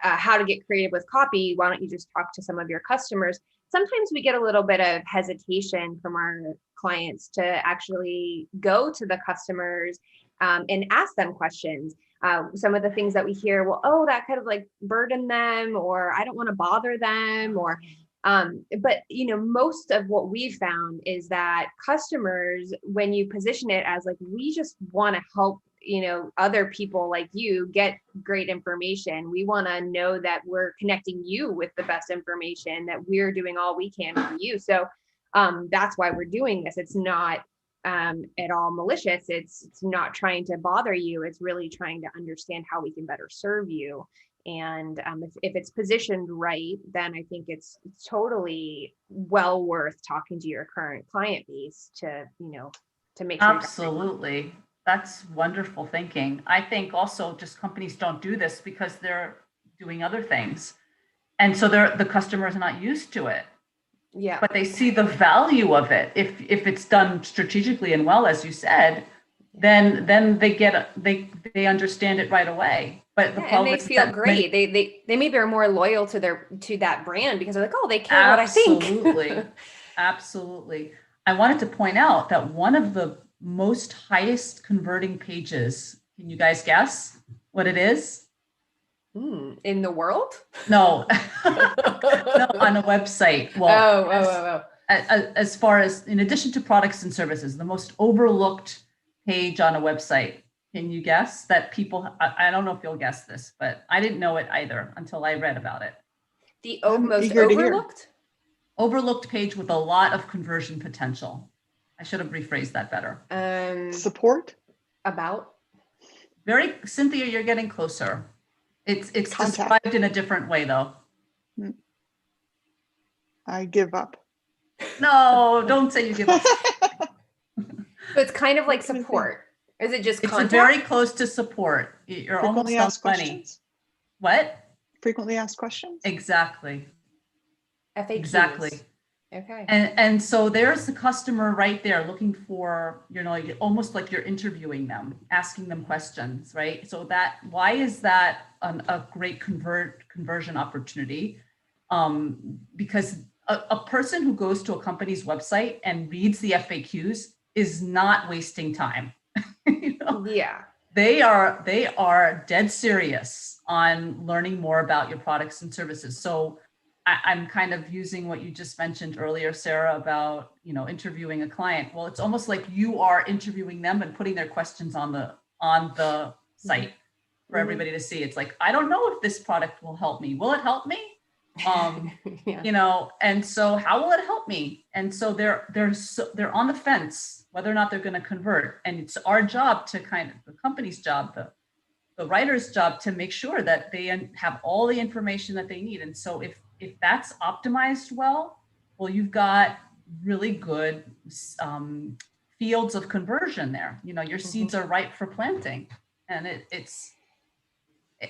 how to get creative with copy, why don't you just talk to some of your customers? Sometimes we get a little bit of hesitation from our clients to actually go to the customers and ask them questions. Some of the things that we hear, that kind of like burden them, or I don't want to bother them, or, but most of what we've found is that customers, when you position it as like, we just want to help, other people like you get great information. We want to know that we're connecting you with the best information, that we're doing all we can for you. So that's why we're doing this. It's not at all malicious. It's not trying to bother you. It's really trying to understand how we can better serve you. And if it's positioned right, then I think it's totally well worth talking to your current client base to make sure. Absolutely. That's wonderful thinking. I think also just companies don't do this because they're doing other things. And so the customer is not used to it. Yeah. But they see the value of it. If it's done strategically and well, as you said, then they understand it right away. But the problem and they feel great. They maybe are more loyal to that brand because they're like, they care what I think. Absolutely. Absolutely. I wanted to point out that one of the most highest converting pages, can you guys guess what it is? In the world? No. No, on a website. Well, as far as, in addition to products and services, the most overlooked page on a website. Can you guess that people, I don't know if you'll guess this, but I didn't know it either until I read about it. The most overlooked? Overlooked page with a lot of conversion potential. I should have rephrased that better. Support? About? Cynthia, you're getting closer. It's Contact. described in a different way though. I give up. No, don't say you give up. So it's kind of like support. Is it just contact? It's very close to support. You're Frequently almost asked funny. questions? What? Frequently asked questions? Exactly. FAQs. Exactly. Okay. And so there's the customer right there looking for, almost like you're interviewing them, asking them questions, right? So why is that a great conversion opportunity? Because a person who goes to a company's website and reads the FAQs is not wasting time. Yeah. They are dead serious on learning more about your products and services. So I'm kind of using what you just mentioned earlier, Sarah, about, interviewing a client. Well, it's almost like you are interviewing them and putting their questions on the site for everybody to see. It's like, I don't know if this product will help me. Will it help me? Yeah. And so how will it help me? And so they're on the fence whether or not they're going to convert. And it's our job to the company's job, the writer's job, to make sure that they have all the information that they need. And so if that's optimized well, you've got really good fields of conversion there. Your seeds are ripe for planting. And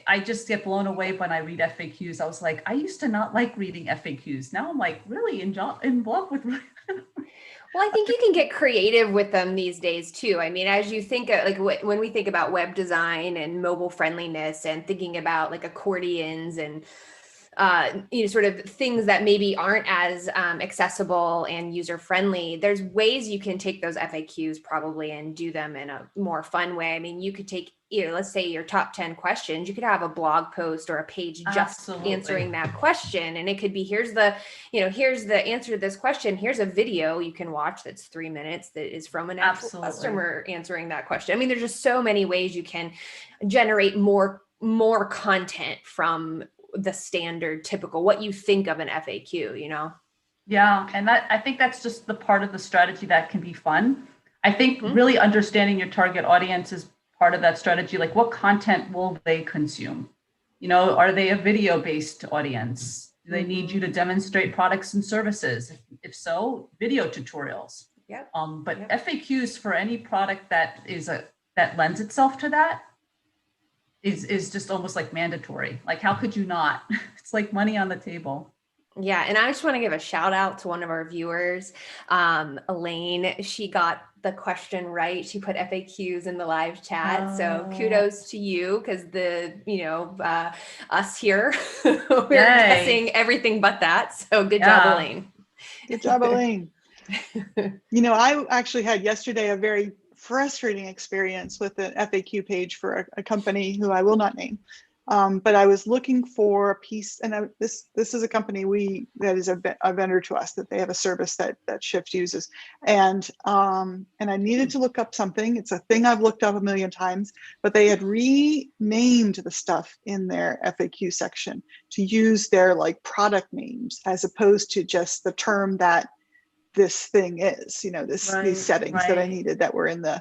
I just get blown away when I read FAQs. I was like, I used to not like reading FAQs. Now I'm like really in love with. Well, I think you can get creative with them these days too. I mean, as you think of, like when we think about web design and mobile friendliness and thinking about like accordions and sort of things that maybe aren't as accessible and user friendly, there's ways you can take those FAQs probably and do them in a more fun way. I mean, you could take, let's say your top 10 questions, you could have a blog post or a page just answering that question. And it could be, here's the answer to this question. Here's a video you can watch that's 3 minutes that is from an actual customer answering that question. I mean, there's just so many ways you can generate more content from the standard typical what you think of an FAQ. Yeah, and I think that's just the part of the strategy that can be fun. I think really understanding your target audience is part of that strategy. Like, what content will they consume? Are they a video based audience? Do they need you to demonstrate products and services? If so, video tutorials. Yeah. But FAQs for any product that lends itself to that is just almost like mandatory. Like, how could you not? It's like money on the table. Yeah. And I just want to give a shout out to one of our viewers, Elaine. She got the question right. She put FAQs in the live chat. So kudos to you, because us here, we're guessing everything but that. So good job, Elaine. Good job, Elaine. I actually had yesterday a very frustrating experience with an FAQ page for a company who I will not name. But I was looking for a piece, and this is a company that is a vendor to us, that they have a service that Shift uses, and I needed to look up something. It's a thing I've looked up a million times, but they had renamed the stuff in their FAQ section to use their like product names as opposed to just the term that this thing is, these settings that I needed that were in the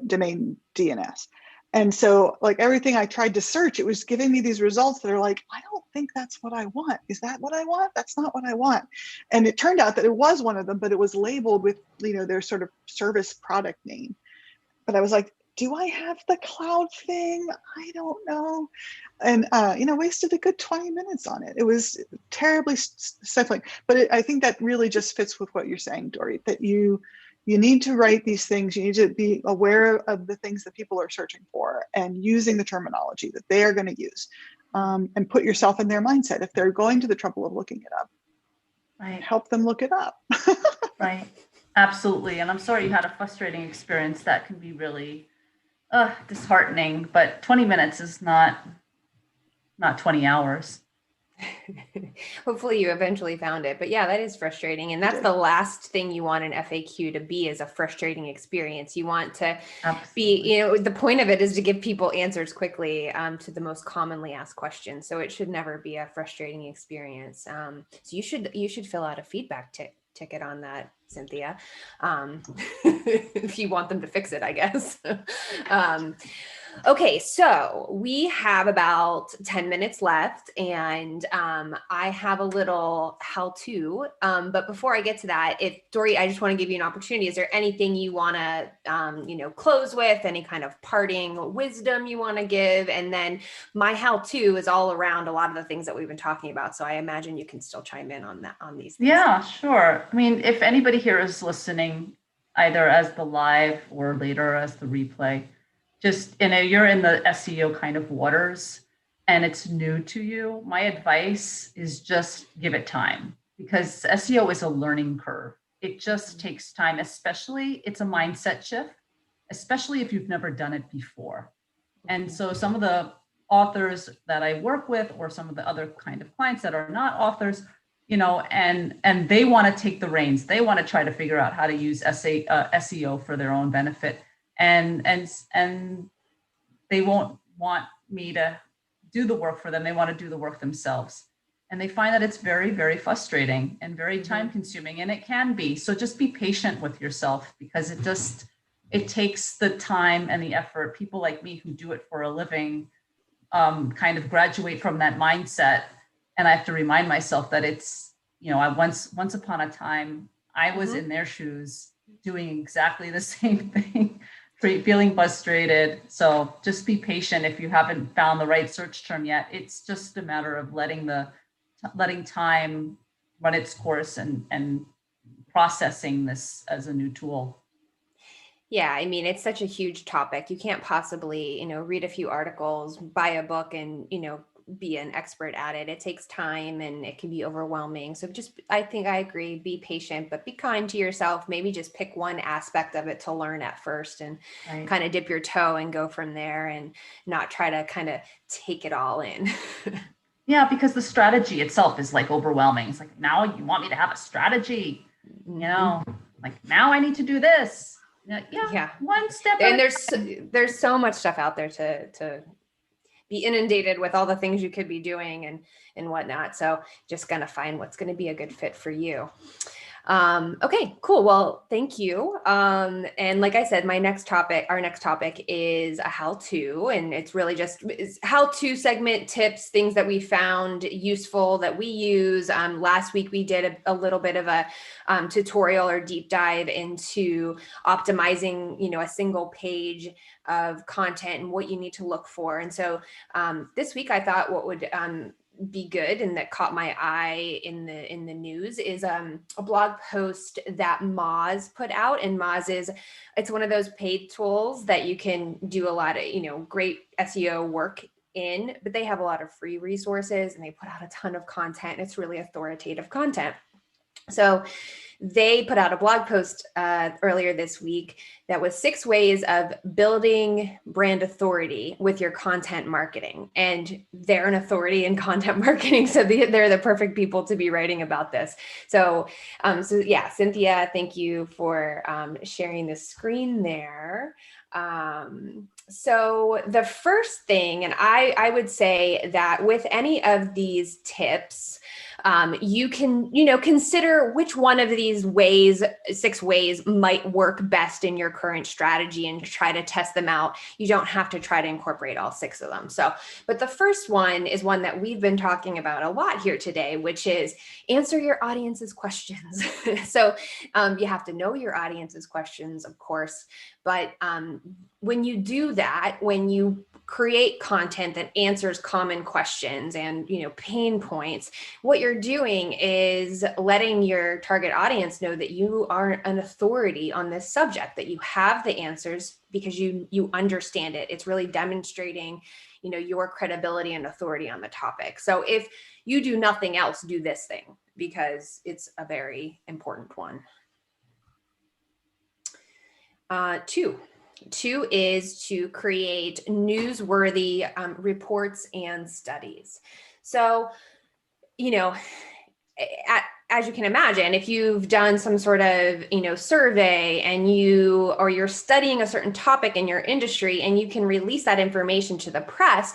domain DNS. And so like everything I tried to search, it was giving me these results that are like, I don't think that's what I want. Is that what I want? That's not what I want. And it turned out that it was one of them, but it was labeled with, their sort of service product name. But I was like, do I have the cloud thing? I don't know. And, wasted a good 20 minutes on it. It was terribly stifling. But I think that really just fits with what you're saying, Dorit, that you need to write these things. You need to be aware of the things that people are searching for and using the terminology that they are going to use, and put yourself in their mindset. If they're going to the trouble of looking it up, help them look it up. Right. Absolutely. And I'm sorry you had a frustrating experience. That can be really disheartening, but 20 minutes is not 20 hours. Hopefully you eventually found it. But yeah, that is frustrating. And that's the last thing you want an FAQ to be, is a frustrating experience. You want to be, the point of it is to give people answers quickly to the most commonly asked questions. So it should never be a frustrating experience. So you should fill out a feedback ticket on that, Cynthia, if you want them to fix it, I guess. Okay, so we have about 10 minutes left, and I have a little how-to, but before I get to that, Dorit, I just want to give you an opportunity. Is there anything you want to, close with, any kind of parting wisdom you want to give? And then my how-to is all around a lot of the things that we've been talking about, so I imagine you can still chime in on these things. Yeah, sure. I mean, if anybody here is listening, either as the live or later as the replay, just, you're in the SEO kind of waters and it's new to you, my advice is just give it time, because SEO is a learning curve. It just takes time, especially it's a mindset shift, especially if you've never done it before. And so some of the authors that I work with, or some of the other kind of clients that are not authors, and they want to take the reins. They want to try to figure out how to use SEO for their own benefit, and they won't want me to do the work for them. They want to do the work themselves. And they find that it's very, very frustrating and very time consuming, and it can be. So just be patient with yourself, because it takes the time and the effort. People like me who do it for a living kind of graduate from that mindset. And I have to remind myself that it's, I once upon a time, I was in their shoes doing exactly the same thing, feeling frustrated. So just be patient. If you haven't found the right search term yet, it's just a matter of letting time run its course and processing this as a new tool. Yeah, I mean, it's such a huge topic. You can't possibly, read a few articles, buy a book, and, be an expert at it. It takes time and it can be overwhelming. So I think I agree, be patient, but be kind to yourself. Maybe just pick one aspect of it to learn at first, and kind of dip your toe and go from there, and not try to kind of take it all in. Yeah, because the strategy itself is like overwhelming. It's like, now you want me to have a strategy, like now I need to do this. Yeah. One step. And there's so much stuff out there to be inundated with, all the things you could be doing and whatnot. So just gonna find what's going to be a good fit for you. Okay, cool. Well, thank you. And like I said, our next topic is a how-to, and it's really just how-to segment tips, things that we found useful that we use. Last week we did a little bit of a tutorial or deep dive into optimizing, a single page of content and what you need to look for. And so this week I thought what would be good, and that caught my eye in the news, is a blog post that Moz put out. And Moz it's one of those paid tools that you can do a lot of great SEO work in, but they have a lot of free resources, and they put out a ton of content. It's really authoritative content. So they put out a blog post earlier this week that was 6 ways of building brand authority with your content marketing. And they're an authority in content marketing, so they're the perfect people to be writing about this. So yeah, Cynthia, thank you for sharing the screen there. So the first thing, and I would say that with any of these tips, you can, consider which one of these 6 ways might work best in your current strategy, and try to test them out. You don't have to try to incorporate all 6 of them. But the first one is one that we've been talking about a lot here today, which is answer your audience's questions. So you have to know your audience's questions, of course, but when you do that, when you create content that answers common questions and, pain points, what you're doing is letting your target audience know that you are an authority on this subject, that you have the answers because you understand it. It's really demonstrating, your credibility and authority on the topic. So if you do nothing else, do this thing, because it's a very important one. 2 is to create newsworthy reports and studies. So, as you can imagine, if you've done some sort of, survey and you're studying a certain topic in your industry, and you can release that information to the press,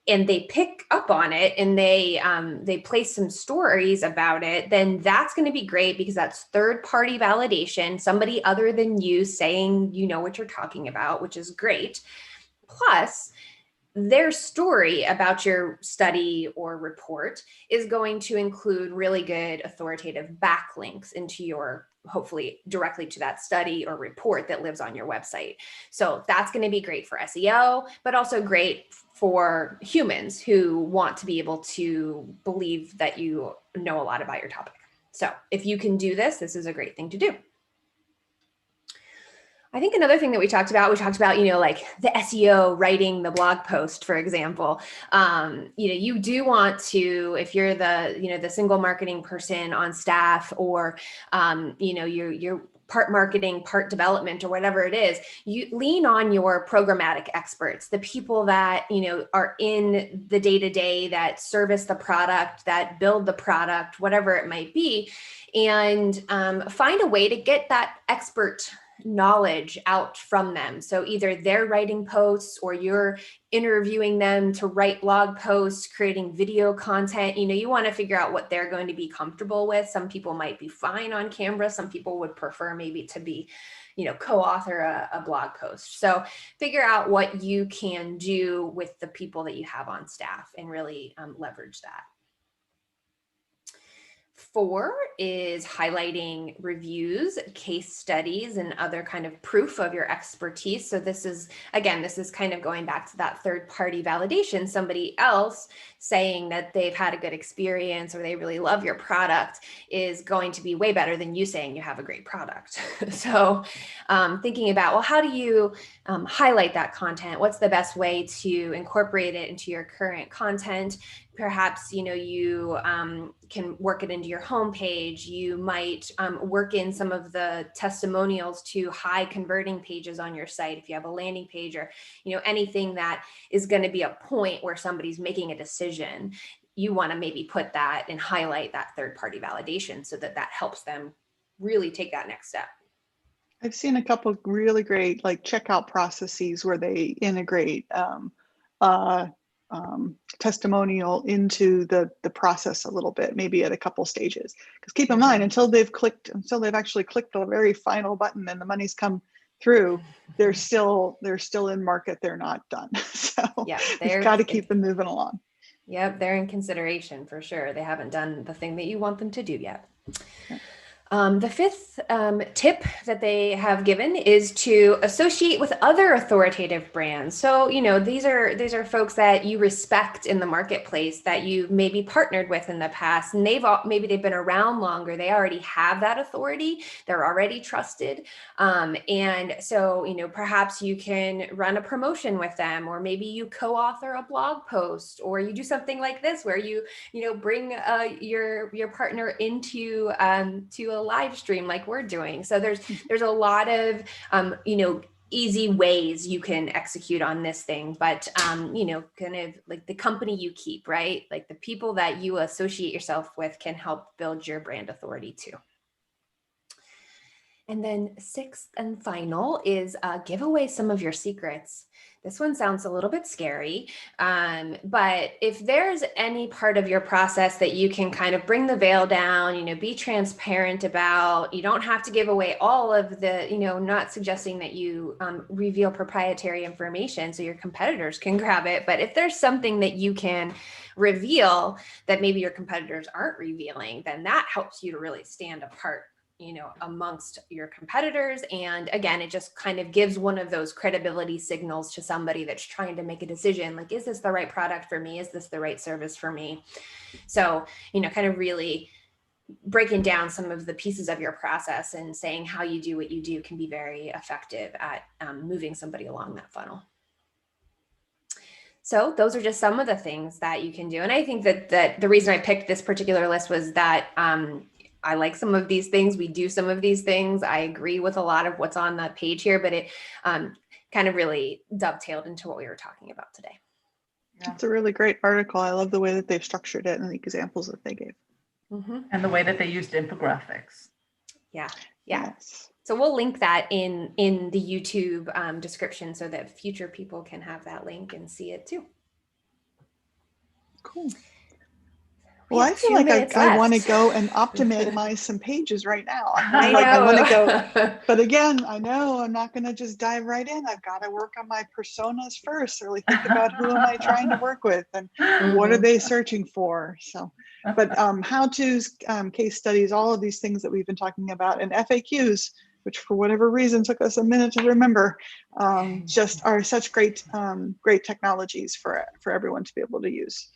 and they pick up on it, and they place some stories about it, then that's going to be great, because that's third-party validation, somebody other than you saying you know what you're talking about, which is great. Plus, their story about your study or report is going to include really good authoritative backlinks into your, hopefully directly to that study or report that lives on your website. So that's going to be great for SEO, but also great for humans who want to be able to believe that you know a lot about your topic. So if you can do this, this is a great thing to do. I think another thing that we talked about, like the SEO writing the blog post, for example. You do want to, if you're the single marketing person on staff, or, you're part marketing, part development, or whatever it is, you lean on your programmatic experts, the people that, are in the day-to-day, that service the product, that build the product, whatever it might be, and find a way to get that expert knowledge out from them. So either they're writing posts or you're interviewing them to write blog posts, creating video content. You want to figure out what they're going to be comfortable with. Some people might be fine on Canva. Some people would prefer maybe to be, co-author a blog post. So figure out what you can do with the people that you have on staff and really leverage that. 4 is highlighting reviews, case studies, and other kind of proof of your expertise. So this is kind of going back to that third-party validation, somebody else saying that they've had a good experience or they really love your product is going to be way better than you saying you have a great product. So thinking about, well, how do you highlight that content? What's the best way to incorporate it into your current content? Perhaps, you can work it into your homepage. You might work in some of the testimonials to high converting pages on your site. If you have a landing page or, anything that is going to be a point where somebody's making a decision, you want to maybe put that and highlight that third-party validation so that helps them really take that next step. I've seen a couple of really great checkout processes where they integrate testimonial into the process a little bit, maybe at a couple stages. Because keep in mind, until they've actually clicked the very final button and the money's come through, they're still in market. They're not done. So yeah, you've got to keep them moving along. Yep, they're in consideration for sure. They haven't done the thing that you want them to do yet. Yeah. The 5th tip that they have given is to associate with other authoritative brands. So, these are folks that you respect in the marketplace that you maybe partnered with in the past, and maybe they've been around longer. They already have that authority. They're already trusted. And so, perhaps you can run a promotion with them, or maybe you co-author a blog post, or you do something like this where you bring your partner into to a live stream like we're doing. So there's a lot of easy ways you can execute on this thing, but kind of like the company you keep, right? Like the people that you associate yourself with can help build your brand authority too. And then 6th and final is give away some of your secrets. This one sounds a little bit scary, but if there's any part of your process that you can kind of bring the veil down, be transparent about, you don't have to give away all of the, not suggesting that you reveal proprietary information so your competitors can grab it. But if there's something that you can reveal that maybe your competitors aren't revealing, then that helps you to really stand apart amongst your competitors. And again, it just kind of gives one of those credibility signals to somebody that's trying to make a decision, like, is this the right product for me? Is this the right service for me? So, kind of really breaking down some of the pieces of your process and saying how you do what you do can be very effective at moving somebody along that funnel. So those are just some of the things that you can do. And I think that the reason I picked this particular list was that I like some of these things. We do some of these things. I agree with a lot of what's on the page here, but it kind of really dovetailed into what we were talking about today. Yeah. It's a really great article. I love the way that they've structured it and the examples that they gave. Mm-hmm. And the way that they used infographics. Yeah. Yes. So we'll link that in the YouTube description so that future people can have that link and see it too. Cool. Well, I feel like I want to go and optimize some pages right now. I want to go, but again, I know I'm not going to just dive right in. I've got to work on my personas first, really think about who am I trying to work with and what are they searching for. So, but how-tos, case studies, all of these things that we've been talking about, and FAQs, which for whatever reason took us a minute to remember, just are such great technologies for everyone to be able to use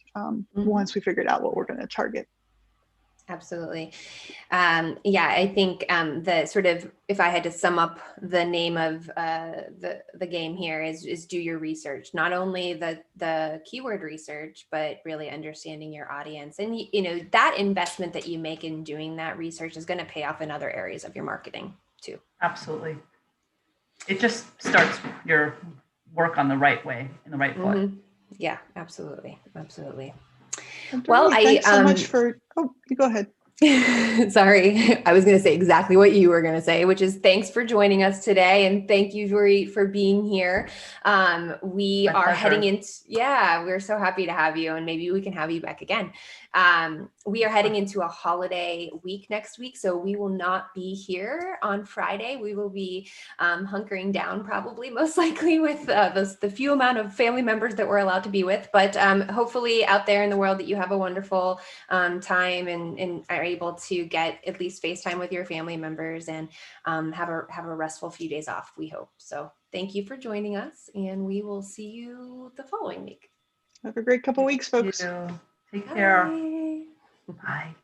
once we figured out what we're going to target. Absolutely. Yeah, I think the sort of, if I had to sum up the name of the game here is do your research, not only the keyword research, but really understanding your audience. And, that investment that you make in doing that research is going to pay off in other areas of your marketing. too. Absolutely. It just starts your work on the right way, in the right foot. Yeah, absolutely. Absolutely. Well, thanks so much for, oh, you go ahead. Sorry, I was going to say exactly what you were going to say, which is thanks for joining us today. And thank you, Dorit, for being here. We My are pleasure. heading into, we're so happy to have you, and maybe we can have you back again. We are heading into a holiday week next week, so we will not be here on Friday. We will be hunkering down, probably most likely, with the few amount of family members that we're allowed to be with. But hopefully out there in the world that you have a wonderful time and are able to get at least FaceTime with your family members and have a restful few days off, we hope. So thank you for joining us, and we will see you the following week. Have a great couple weeks, folks. Take care. Bye. Bye.